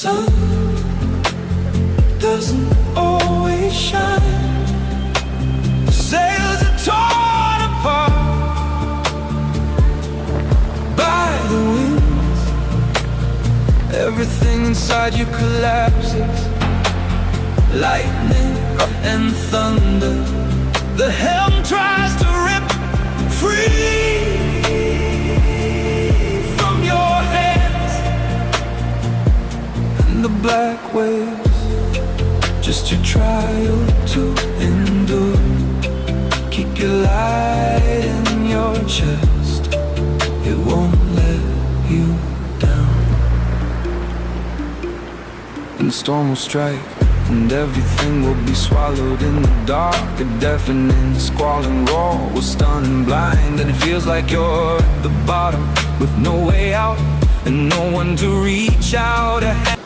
sun doesn't always shine. The sails are torn apart by the winds. Everything inside you collapses. Lightning and thunder, the helm tries to rip free from your hands. And the black waves, just your trial to endure. Keep your light in your chest, it won't let you down. And the storm will strike, and everything will be swallowed in the dark. A deafening, squalling roar will stun and blind. And it feels like you're at the bottom with no way out and no one to reach out a hand.